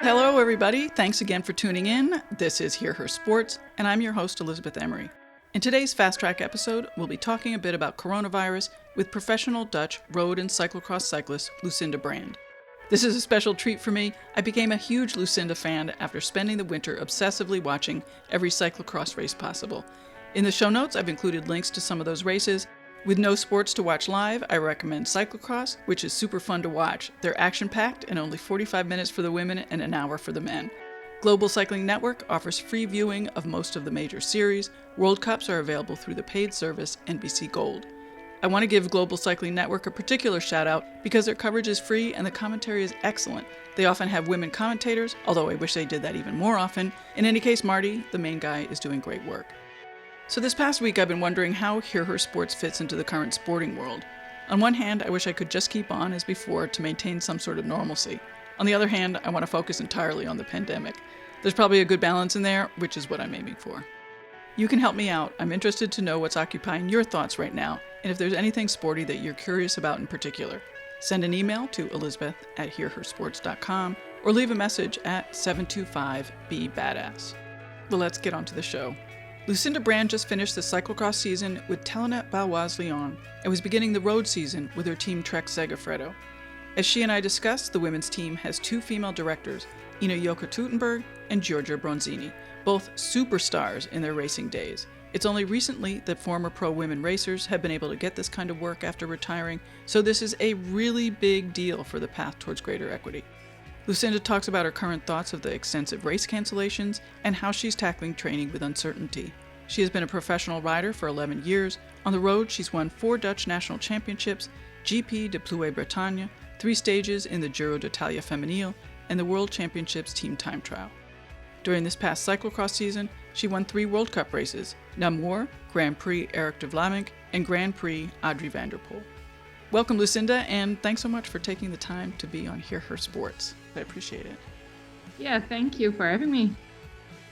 Hello, everybody. Thanks again for tuning in. This is Hear Her Sports, and I'm your host, Elizabeth Emery. In today's Fast Track episode, we'll be talking a bit about coronavirus with professional Dutch road and cyclocross cyclist Lucinda Brand. This is a special treat for me. I became a huge Lucinda fan after spending the winter obsessively watching every cyclocross race possible. In the show notes, I've included links to some of those races. With no sports to watch live, I recommend cyclocross, which is super fun to watch. They're action-packed and only 45 minutes for the women and an hour for the men. Global Cycling Network offers free viewing of most of the major series. World Cups are available through the paid service NBC Gold. I want to give Global Cycling Network a particular shout out because their coverage is free and the commentary is excellent. They often have women commentators, although I wish they did that even more often. In any case, Marty, the main guy, is doing great work. So this past week I've been wondering how Hear Her Sports fits into the current sporting world. On one hand, I wish I could just keep on as before to maintain some sort of normalcy. On the other hand, I want to focus entirely on the pandemic. There's probably a good balance in there, which is what I'm aiming for. You can help me out. I'm interested to know what's occupying your thoughts right now, and if there's anything sporty that you're curious about in particular. Send an email to elizabeth@hearhersports.com or leave a message at 725-BE-BADASS. But let's get on to the show. Lucinda Brand just finished the cyclocross season with Telenet Baloise Lyon and was beginning the road season with her team Trek Segafredo. As she and I discussed, the women's team has two female directors, Ina Joker-Tutenberg and Giorgia Bronzini, both superstars in their racing days. It's only recently that former pro women racers have been able to get this kind of work after retiring, so this is a really big deal for the path towards greater equity. Lucinda talks about her current thoughts of the extensive race cancellations and how she's tackling training with uncertainty. She has been a professional rider for 11 years. On the road, she's won 4 Dutch national championships, GP de Plouay-Bretagne, 3 stages in the Giro d'Italia Femminile, and the World Championships team time trial. During this past cyclocross season, she won 3 World Cup races, Namur, Grand Prix Erik de Vlaeminck, and Grand Prix Adri van der Poel. Welcome, Lucinda, and thanks so much for taking the time to be on Hear Her Sports. I appreciate it. Yeah, thank you for having me.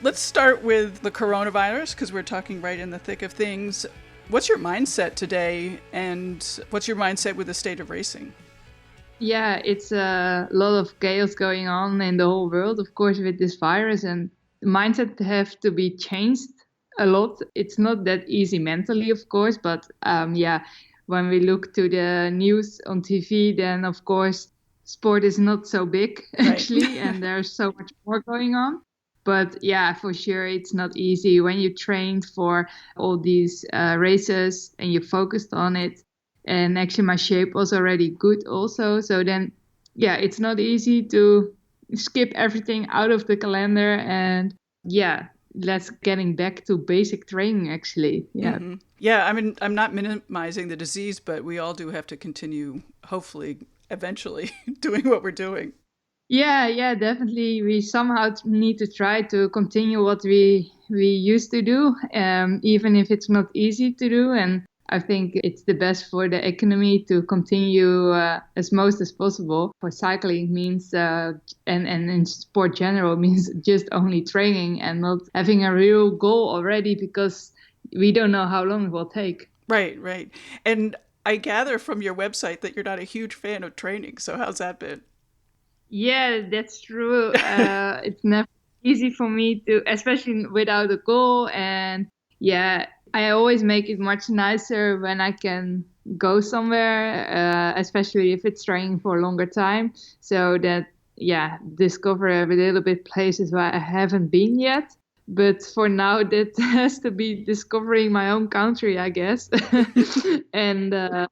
Let's start with the coronavirus, because we're talking right in the thick of things. What's your mindset today, and what's your mindset with the state of racing? Yeah, it's a lot of chaos going on in the whole world, of course, with this virus, and the mindset have to be changed a lot. It's not that easy mentally, of course, but when we look to the news on TV, then of course sport is not so big actually, and there's so much more going on. But yeah, for sure, it's not easy when you trained for all these races and you focused on it. And actually my shape was already good also. So then, yeah, it's not easy to skip everything out of the calendar and let's getting back to basic training actually. Yeah. Mm-hmm. Yeah, I mean, I'm not minimizing the disease, but we all do have to continue, hopefully, eventually, doing what we're doing. Yeah, definitely. We somehow need to try to continue what we used to do, even if it's not easy to do. And I think it's the best for the economy to continue as most as possible. For cycling means, and in sport general means just only training and not having a real goal already, because we don't know how long it will take. Right. And I gather from your website that you're not a huge fan of training. So how's that been? Yeah, that's true. It's never easy for me to, especially without a goal. And yeah, I always make it much nicer when I can go somewhere, especially if it's training for a longer time. So that, discover a little bit places where I haven't been yet. But for now, that has to be discovering my own country, I guess. And it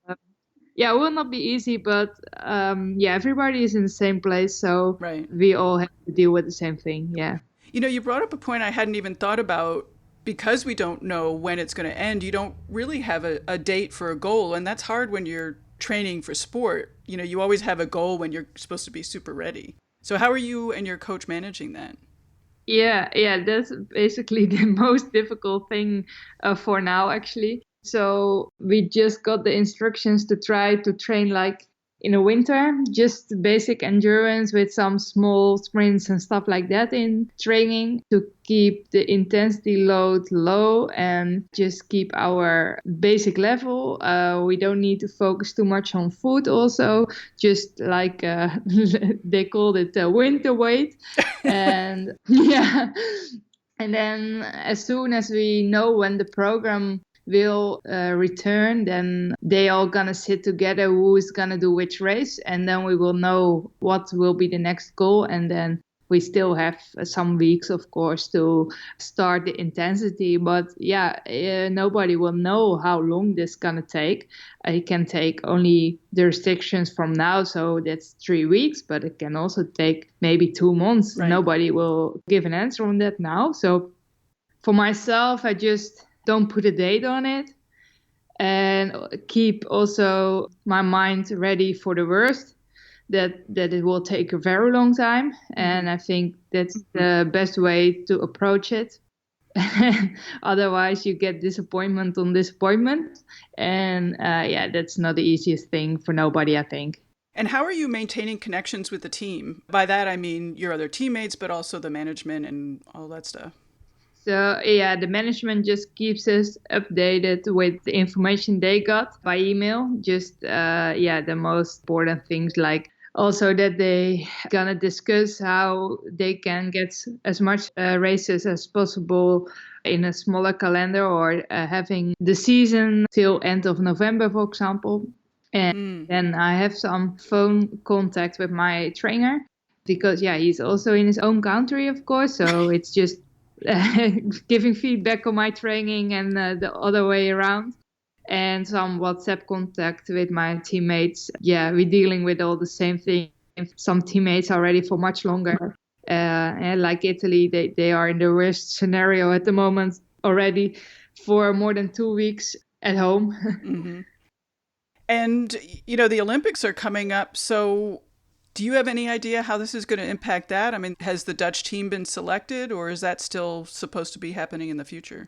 will not be easy, but everybody is in the same place. So We all have to deal with the same thing. Yeah. You know, you brought up a point I hadn't even thought about. Because we don't know when it's going to end, you don't really have a date for a goal. And that's hard when you're training for sport. You know, you always have a goal when you're supposed to be super ready. So how are you and your coach managing that? Yeah, that's basically the most difficult thing for now, actually. So we just got the instructions to try to train like in the winter, just basic endurance with some small sprints and stuff like that in training to keep the intensity load low and just keep our basic level. We don't need to focus too much on food also, just like they called it winter weight. And yeah. And then as soon as we know when the program will return, then they all gonna sit together who is gonna do which race, and then we will know what will be the next goal. And then we still have some weeks, of course, to start the intensity, but nobody will know how long this gonna take. It can take only the restrictions from now, so that's 3 weeks, but it can also take maybe 2 months. Right. Nobody will give an answer on that now. So for myself, I just don't put a date on it and keep also my mind ready for the worst, that it will take a very long time. And I think that's the best way to approach it. Otherwise you get disappointment on disappointment. And that's not the easiest thing for nobody, I think. And how are you maintaining connections with the team? By that, I mean your other teammates, but also the management and all that stuff. So the management just keeps us updated with the information they got by email. Just the most important things, like also that they gonna discuss how they can get as much races as possible in a smaller calendar, or having the season till end of November, for example. And then I have some phone contact with my trainer, because he's also in his own country, of course. So it's just giving feedback on my training and the other way around, and some WhatsApp contact with my teammates. We're dealing with all the same thing. Some teammates are ready for much longer, and like Italy, they are in the worst scenario at the moment already for more than 2 weeks at home. Mm-hmm. And the Olympics are coming up, so do you have any idea how this is going to impact that? I mean, has the Dutch team been selected, or is that still supposed to be happening in the future?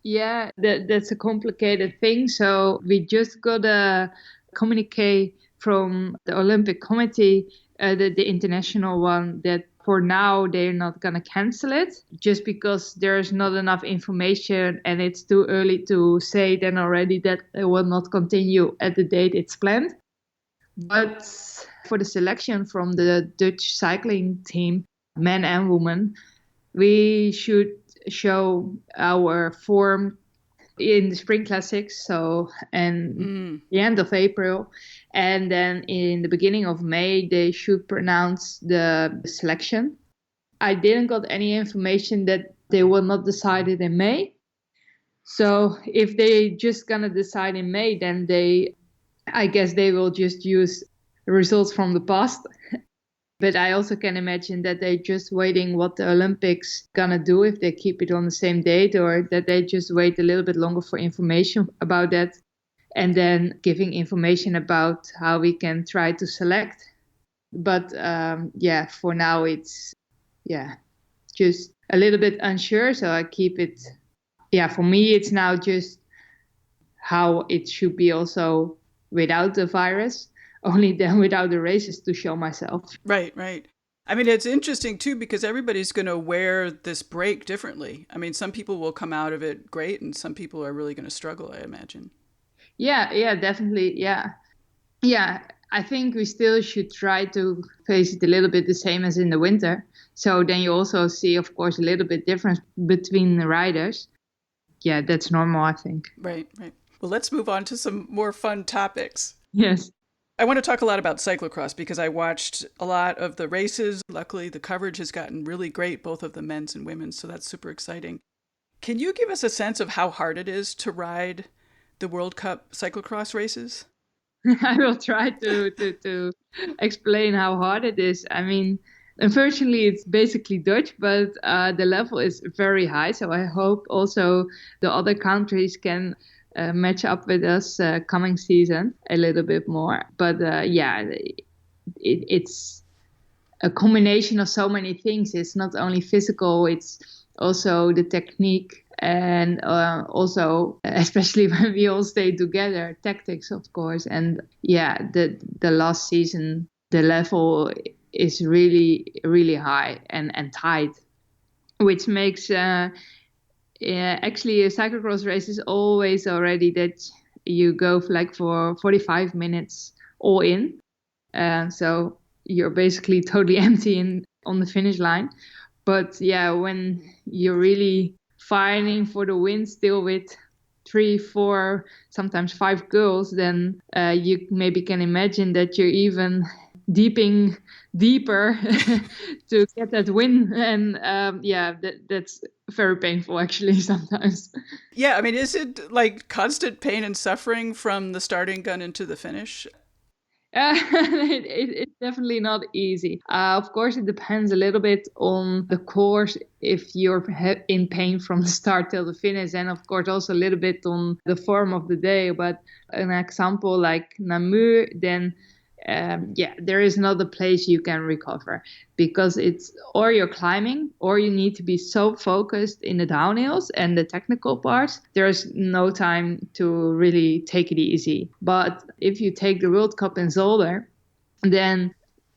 Yeah, that's a complicated thing. So we just got a communique from the Olympic Committee, the international one, that for now they're not going to cancel it, just because there's not enough information and it's too early to say then already that it will not continue at the date it's planned. But for the selection from the Dutch cycling team, men and women, we should show our form in the Spring Classics, and the end of April. And then in the beginning of May, they should pronounce the selection. I didn't got any information that they will not decide it in May. So if they just gonna decide in May, then I guess they will just use the results from the past. But I also can imagine that they're just waiting what the Olympics gonna do, if they keep it on the same date, or that they just wait a little bit longer for information about that, and then giving information about how we can try to select. But for now it's just a little bit unsure. So I keep it. For me, it's now just how it should be also without the virus. Only then without the races to show myself. Right. I mean, it's interesting too, because everybody's going to wear this break differently. I mean, some people will come out of it great, and some people are really going to struggle, I imagine. Yeah, definitely. Yeah. I think we still should try to face it a little bit the same as in the winter. So then you also see, of course, a little bit difference between the riders. Yeah, that's normal, I think. Right. Well, let's move on to some more fun topics. Yes. I want to talk a lot about cyclocross because I watched a lot of the races. Luckily, the coverage has gotten really great, both of the men's and women's, so that's super exciting. Can you give us a sense of how hard it is to ride the World Cup cyclocross races? I will try to explain how hard it is. I mean, unfortunately, it's basically Dutch, but the level is very high. So I hope also the other countries can match up with us coming season a little bit more. But it's a combination of so many things. It's not only physical, it's also the technique And also, especially when we all stay together, tactics, of course. And yeah, the last season, the level is really, really high and tight, which makes actually a cyclocross race is always already that you go for 45 minutes all in. So you're basically totally empty on the finish line. But yeah, when you're really fighting for the win still with 3, 4, sometimes 5 girls, then you maybe can imagine that you're even deeper to get that win. And that's very painful actually sometimes. Yeah, I mean, is it like constant pain and suffering from the starting gun into the finish? It's definitely not easy. Of course, it depends a little bit on the course if you're in pain from the start till the finish, and of course also a little bit on the form of the day. But an example like Namur, then there is another place you can recover, because it's or you're climbing or you need to be so focused in the downhills and the technical parts. There's no time to really take it easy. But if you take the World Cup in Zolder, then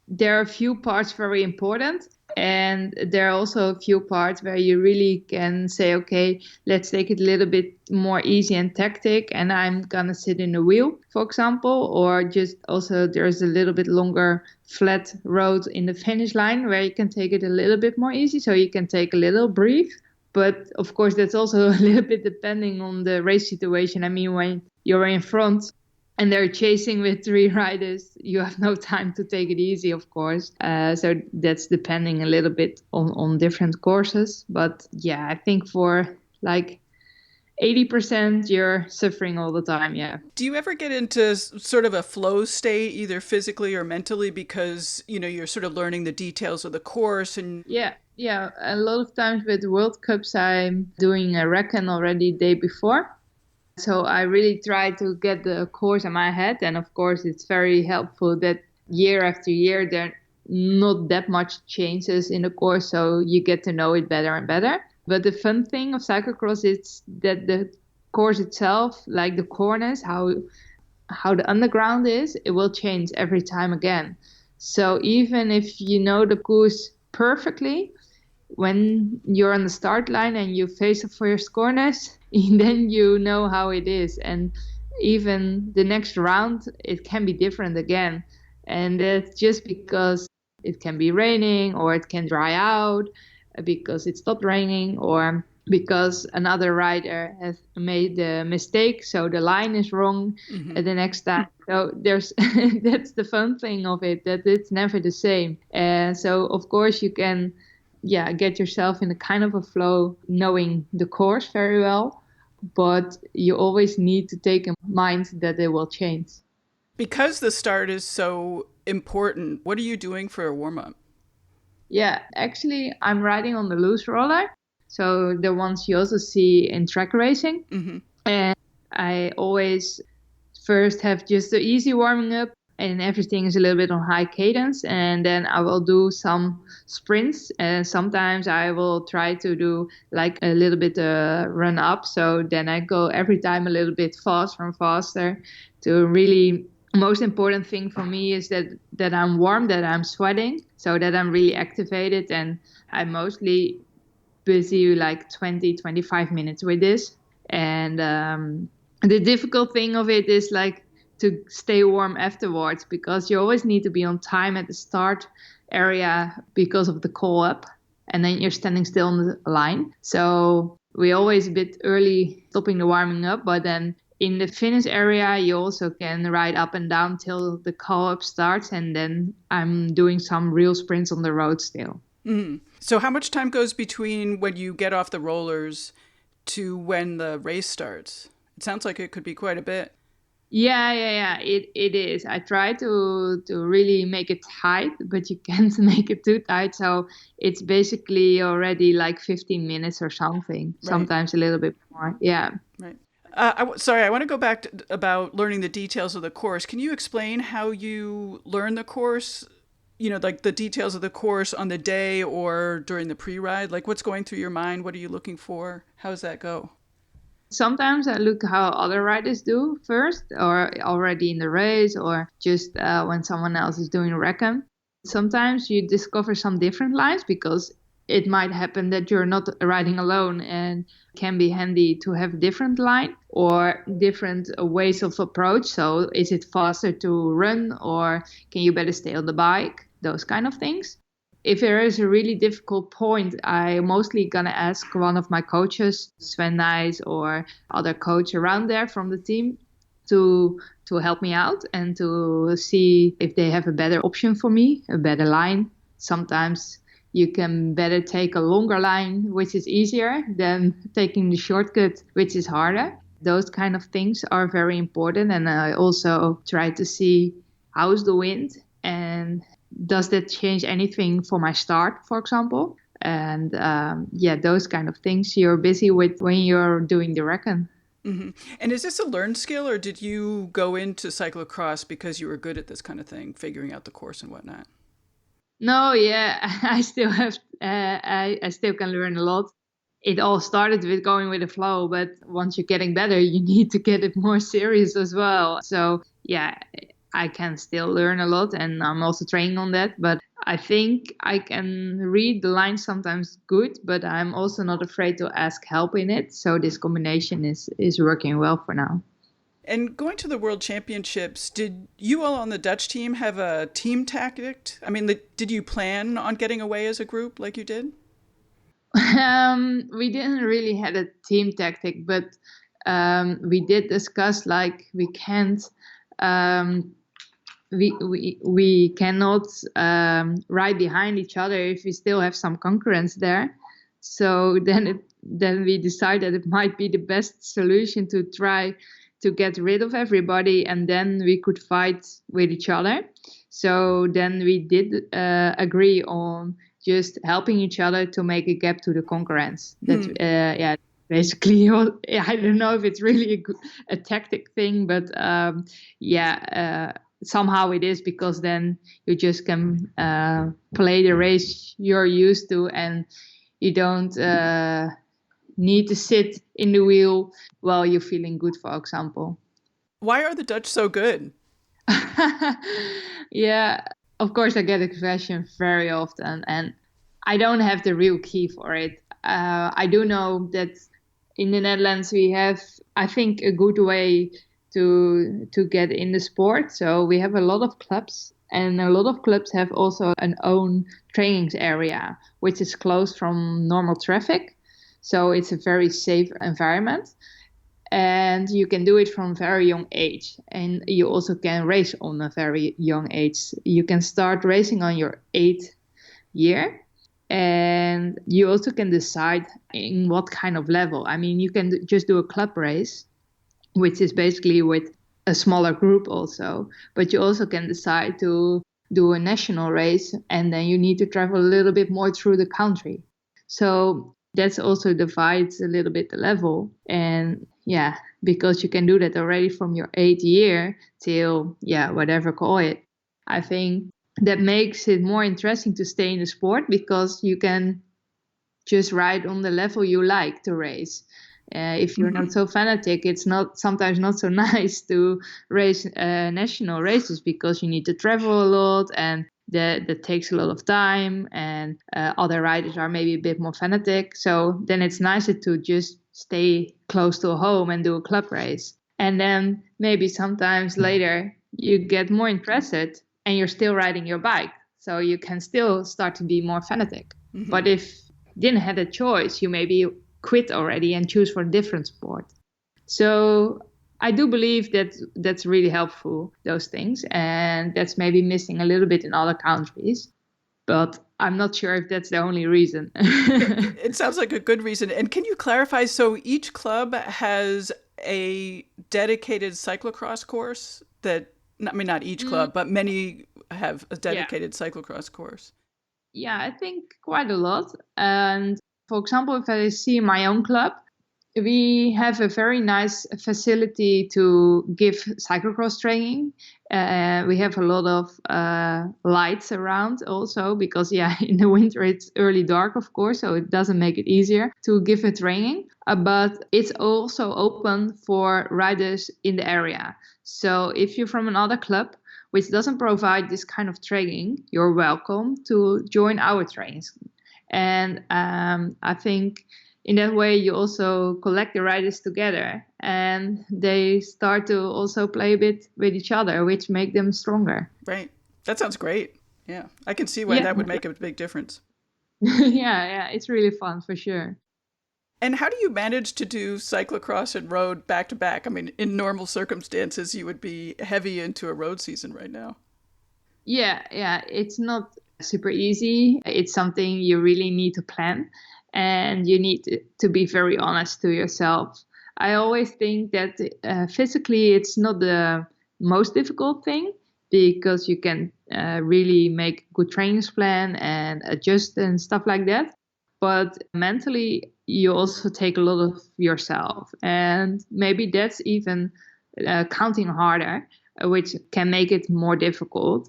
there are a few parts very important. And there are also a few parts where you really can say, okay, let's take it a little bit more easy and tactic. And I'm going to sit in the wheel, for example, or just also there's a little bit longer flat road in the finish line where you can take it a little bit more easy. So you can take a little breathe. But of course, that's also a little bit depending on the race situation. I mean, when you're in front and they're chasing with 3 riders, you have no time to take it easy, of course. So that's depending a little bit on different courses. But yeah, I think for like 80%, you're suffering all the time, yeah. Do you ever get into sort of a flow state, either physically or mentally, because, you're sort of learning the details of the course? And Yeah. A lot of times with World Cups, I'm doing a reckon already day before. So I really try to get the course in my head. And of course, it's very helpful that year after year, there are not that much changes in the course. So you get to know it better and better. But the fun thing of cyclocross is that the course itself, like the corners, how the underground is, it will change every time again. So even if you know the course perfectly, when you're on the start line and you face the first corners, then you know how it is. And even the next round, it can be different again. And that's just because it can be raining, or it can dry out because it stopped raining, or because another rider has made a mistake, so the line is wrong the next time. So there's that's the fun thing of it, that it's never the same. And so of course you can get yourself in a kind of a flow, knowing the course very well, but you always need to take in mind that it will change. Because the start is so important, what are you doing for a warm-up? Yeah, actually, I'm riding on the loose roller, so the ones you also see in track racing. Mm-hmm. And I always first have just the easy warming up, and everything is a little bit on high cadence, and then I will do some sprints, and sometimes I will try to do like a little bit run up, so then I go every time a little bit faster to really. Most important thing for me is that I'm warm, that I'm sweating, so that I'm really activated, and I'm mostly busy like 20-25 minutes with this. And the difficult thing of it is like to stay warm afterwards, because you always need to be on time at the start area because of the call up, and then you're standing still on the line. So we're always a bit early stopping the warming up, but then in the finish area, you also can ride up and down till the call up starts, and then I'm doing some real sprints on the road still. Mm-hmm. So how much time goes between when you get off the rollers to when the race starts? It sounds like it could be quite a bit. Yeah. It is. I try to really make it tight, but you can't make it too tight. So it's basically already like 15 minutes or something, right. Sometimes a little bit more. Yeah. Right. I want to go back to about learning the details of the course. Can you explain how you learn the course like the details of the course on the day or during the pre-ride? Like what's going through your mind? What are you looking for? How does that go? Sometimes I look how other riders do first, or already in the race, or just when someone else is doing a recon. Sometimes you discover some different lines because it might happen that you're not riding alone, and can be handy to have a different line or different ways of approach. So is it faster to run, or can you better stay on the bike? Those kind of things. If there is a really difficult point, I'm mostly gonna ask one of my coaches, Sven Nijs or other coach around there from the team, to help me out and to see if they have a better option for me, a better line. Sometimes you can better take a longer line, which is easier than taking the shortcut, which is harder. Those kind of things are very important. And I also try to see how's the wind and does that change anything for my start, for example? And those kind of things you're busy with when you're doing the recon. Mm-hmm. And is this a learned skill, or did you go into cyclocross because you were good at this kind of thing, figuring out the course and whatnot? No, yeah, I still have, I still can learn a lot. It all started with going with the flow, but once you're getting better, you need to get it more serious as well. So yeah, I can still learn a lot, and I'm also training on that. But I think I can read the lines sometimes good, but I'm also not afraid to ask help in it. So this combination is working well for now. And going to the World Championships, did you all on the Dutch team have a team tactic? I mean, did you plan on getting away as a group like you did? We didn't really have a team tactic, but we did discuss like we can't. We cannot ride behind each other if we still have some concurrence there. So then we decided it might be the best solution to try to get rid of everybody, and then we could fight with each other. So then we did agree on just helping each other to make a gap to the concurrence. That basically, I don't know if it's really a tactic thing, but somehow it is, because then you just can play the race you're used to, and you don't need to sit in the wheel while you're feeling good, for example. Why are the Dutch so good? Yeah, of course I get a question very often, and I don't have the real key for it. I do know that in the Netherlands we have, I think, a good way to get in the sport. So we have a lot of clubs, and a lot of clubs have also an own trainings area, which is closed from normal traffic. So it's a very safe environment, and you can do it from very young age. And you also can race on a very young age. You can start racing on your 8th year, and you also can decide in what kind of level. I mean, you can just do a club race, which is basically with a smaller group also, but you also can decide to do a national race, and then you need to travel a little bit more through the country. So that's also divides a little bit the level. And yeah, because you can do that already from your 8th year till, whatever call it. I think that makes it more interesting to stay in the sport, because you can just ride on the level you like to race. If you're not so fanatic, it's sometimes not so nice to race national races, because you need to travel a lot, and that takes a lot of time, and other riders are maybe a bit more fanatic. So then it's nicer to just stay close to home and do a club race. And then maybe sometimes later you get more interested and you're still riding your bike. So you can still start to be more fanatic. Mm-hmm. But if you didn't have a choice, you maybe quit already and choose for a different sport. So I do believe that that's really helpful, those things. And that's maybe missing a little bit in other countries. But I'm not sure if that's the only reason. It sounds like a good reason. And can you clarify, so each club has a dedicated cyclocross course that, I mean, not each club, but many have a dedicated cyclocross course? Yeah, I think quite a lot. And for example, if I see my own club, We have a very nice facility to give cyclocross training. We have a lot of lights around also because, in the winter it's early dark, of course, so it doesn't make it easier to give a training. But it's also open for riders in the area. So if you're from another club which doesn't provide this kind of training, you're welcome to join our trainings. And I think in that way, you also collect the riders together and they start to also play a bit with each other, which make them stronger. Right. That sounds great. Yeah. I can see why that would make a big difference. Yeah, it's really fun for sure. And how do you manage to do cyclocross and road back to back? I mean, in normal circumstances, you would be heavy into a road season right now. Yeah, it's not super easy. It's something you really need to plan. And you need to be very honest to yourself. I always think that physically it's not the most difficult thing because you can really make a good training plan and adjust and stuff like that. But mentally, you also take a lot of yourself. And maybe that's even counting harder, which can make it more difficult.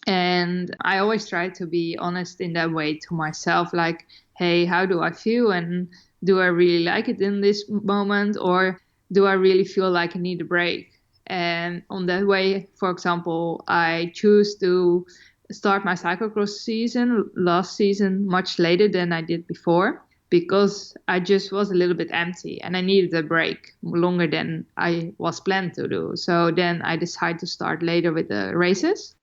And I always try to be honest in that way to myself, like, hey, how do I feel? And do I really like it in this moment? Or do I really feel like I need a break? And on that way, for example, I choose to start my cyclocross season last season much later than I did before because I just was a little bit empty and I needed a break longer than I was planned to do. So then I decided to start later with the races.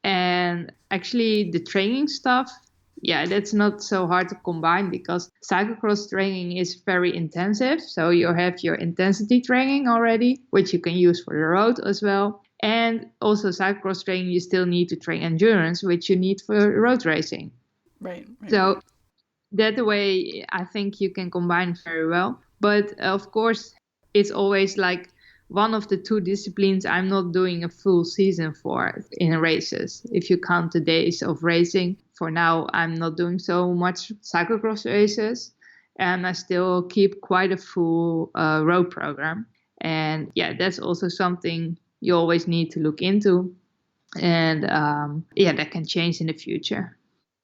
And actually the training stuff, that's not so hard to combine because cyclocross training is very intensive. So you have your intensity training already, which you can use for the road as well. And also cyclocross training, you still need to train endurance, which you need for road racing. Right. So that way, I think you can combine very well. But of course, it's always like one of the two disciplines I'm not doing a full season for in races. If you count the days of racing, for now, I'm not doing so much cyclocross races. And I still keep quite a full road program. And that's also something you always need to look into. And that can change in the future.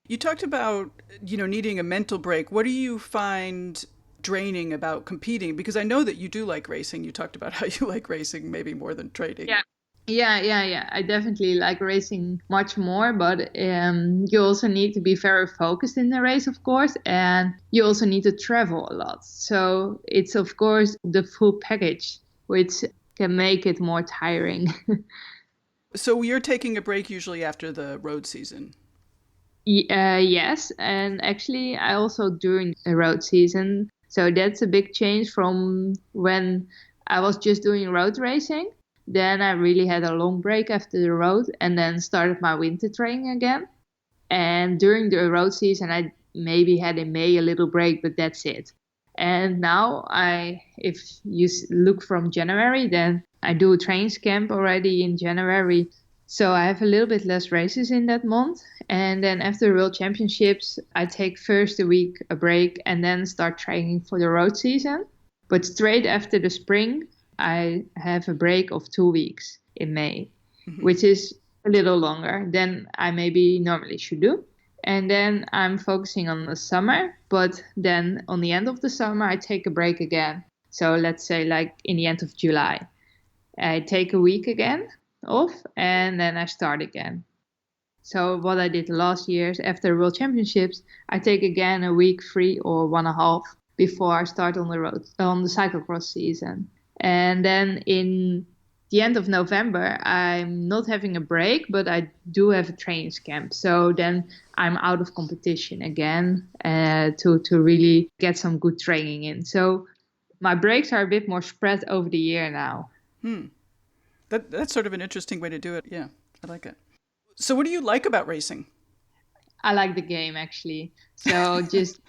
You talked about, needing a mental break. What do you find draining about competing? Because I know that you do like racing. You talked about how you like racing maybe more than training. Yeah. I definitely like racing much more, but you also need to be very focused in the race, of course, and you also need to travel a lot. So it's, of course, the full package, which can make it more tiring. So you're taking a break usually after the road season? Yes, and actually I also during the road season. So that's a big change from when I was just doing road racing. Then I really had a long break after the road and then started my winter training again. And during the road season, I maybe had in May a little break, but that's it. And now if you look from January, then I do a trains camp already in January. So I have a little bit less races in that month. And then after the World Championships, I take first a week a break and then start training for the road season. But straight after the spring, I have a break of 2 weeks in May, which is a little longer than I maybe normally should do. And then I'm focusing on the summer. But then on the end of the summer, I take a break again. So let's say like in the end of July, I take a week again off and then I start again. So what I did last year after the World Championships, I take again a week free or 1.5 before I start on the road, on the cyclocross season. And then in the end of November, I'm not having a break, but I do have a training camp. So then I'm out of competition again to really get some good training in. So my breaks are a bit more spread over the year now. That's sort of an interesting way to do it. Yeah, I like it. So what do you like about racing? I like the game, actually. So just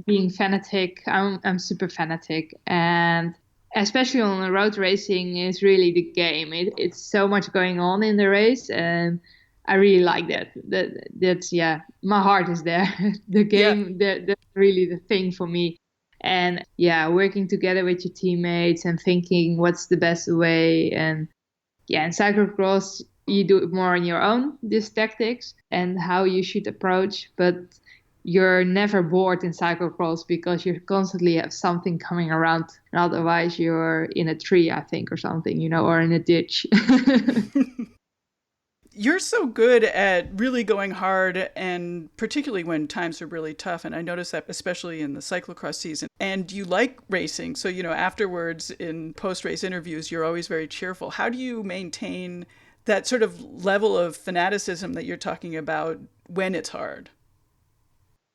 being fanatic, I'm super fanatic. And especially on the road racing is really the game. It's so much going on in the race. And I really like that. That's my heart is there. The game, that's really the thing for me. And yeah, working together with your teammates and thinking what's the best way. And yeah, in cyclocross, you do it more on your own, these tactics and how you should approach. But you're never bored in cyclocross because you constantly have something coming around. And otherwise, you're in a tree, I think, or something, or in a ditch. You're so good at really going hard, and particularly when times are really tough. And I notice that especially in the cyclocross season. And you like racing. So, afterwards in post-race interviews, you're always very cheerful. How do you maintain that sort of level of fanaticism that you're talking about when it's hard?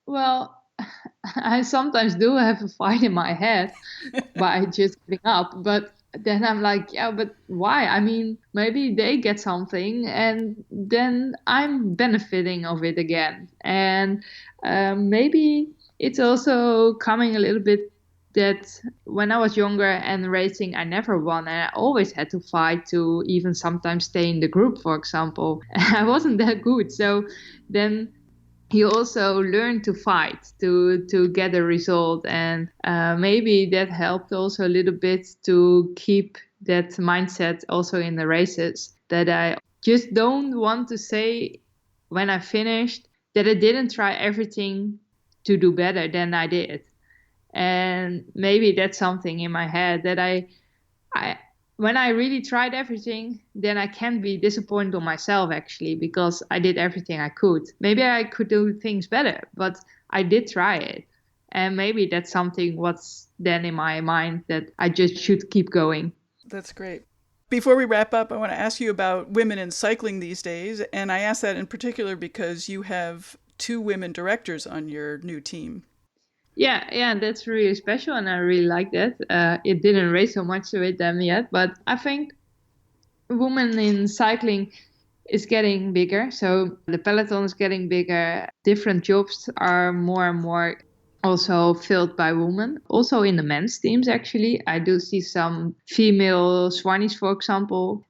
Well, I sometimes do have a fight in my head by just giving up. But then I'm like, yeah, but why? I mean, maybe they get something and then I'm benefiting of it again. And maybe it's also coming a little bit that when I was younger and racing, I never won. And I always had to fight to even sometimes stay in the group, for example. I wasn't that good. So then you also learn to fight to get a result, and maybe that helped also a little bit to keep that mindset also in the races, that I just don't want to say when I finished that I didn't try everything to do better than I did. And maybe that's something in my head that I when I really tried everything, then I can't be disappointed on myself, actually, because I did everything I could. Maybe I could do things better, but I did try it. And maybe that's something what's then in my mind, that I just should keep going. That's great. Before we wrap up, I want to ask you about women in cycling these days. And I ask that in particular because you have 2 women directors on your new team. Yeah, that's really special, and I really like that. It didn't race so much with them yet, but I think women in cycling is getting bigger. So the peloton is getting bigger. Different jobs are more and more also filled by women. Also in the men's teams, actually, I do see some female Swannies, for example.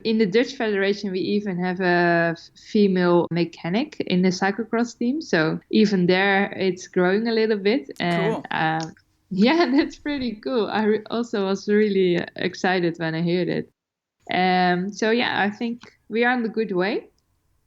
In the Dutch Federation, we even have a female mechanic in the cyclocross team. So even there, it's growing a little bit. And cool. Yeah, that's pretty cool. I also was really excited when I heard it. So yeah, I think we are on the good way.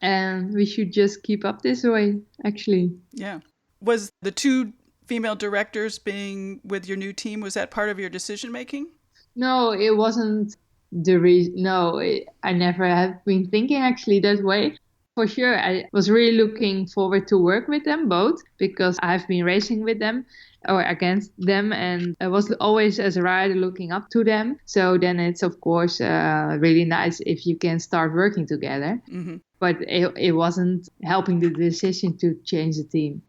And we should just keep up this way, actually. Yeah. Was the 2 female directors being with your new team, was that part of your decision making? No, it wasn't. I never have been thinking actually that way. For sure, I was really looking forward to work with them both, because I've been racing with them or against them, and I was always as a rider looking up to them. So then it's of course really nice if you can start working together. Mm-hmm. But it wasn't helping the decision to change the team.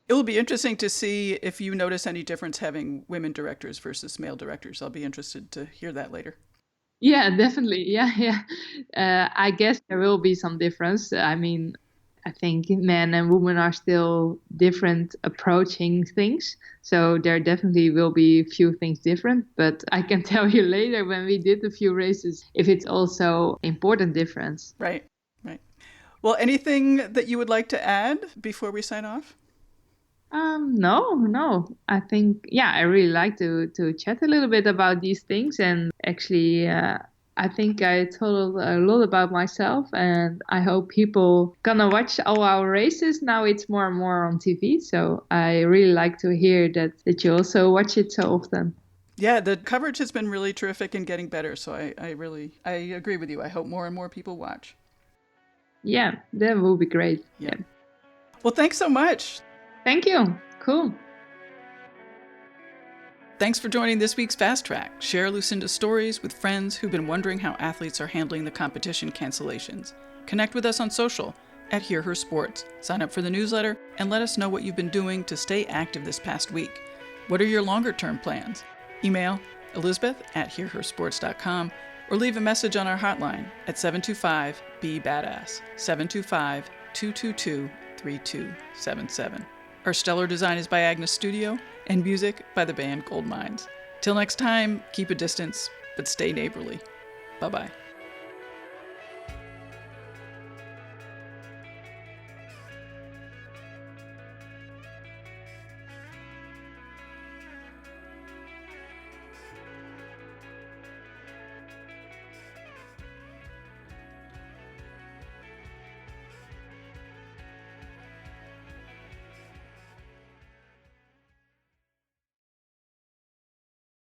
It will be interesting to see if you notice any difference having women directors versus male directors. I'll be interested to hear that later. Yeah, definitely. Yeah. I guess there will be some difference. I mean, I think men and women are still different approaching things. So there definitely will be a few things different. But I can tell you later when we did a few races if it's also important difference. Right. Well, anything that you would like to add before we sign off? No. I think, I really like to chat a little bit about these things. And actually, I think I told a lot about myself, and I hope people gonna watch all our races. Now it's more and more on TV. So I really like to hear that you also watch it so often. Yeah, the coverage has been really terrific and getting better. So I agree with you. I hope more and more people watch. Yeah, that will be great. Yeah. Well, thanks so much. Thank you. Cool. Thanks for joining this week's Fast Track. Share Lucinda's stories with friends who've been wondering how athletes are handling the competition cancellations. Connect with us on social at Hear Her Sports. Sign up for the newsletter and let us know what you've been doing to stay active this past week. What are your longer-term plans? Email elizabeth@hearhersports.com or leave a message on our hotline at 725-BE-BADASS, 725-222-3277. Our stellar design is by Agnes Studio, and music by the band Gold Mines. Till next time, keep a distance, but stay neighborly. Bye-bye.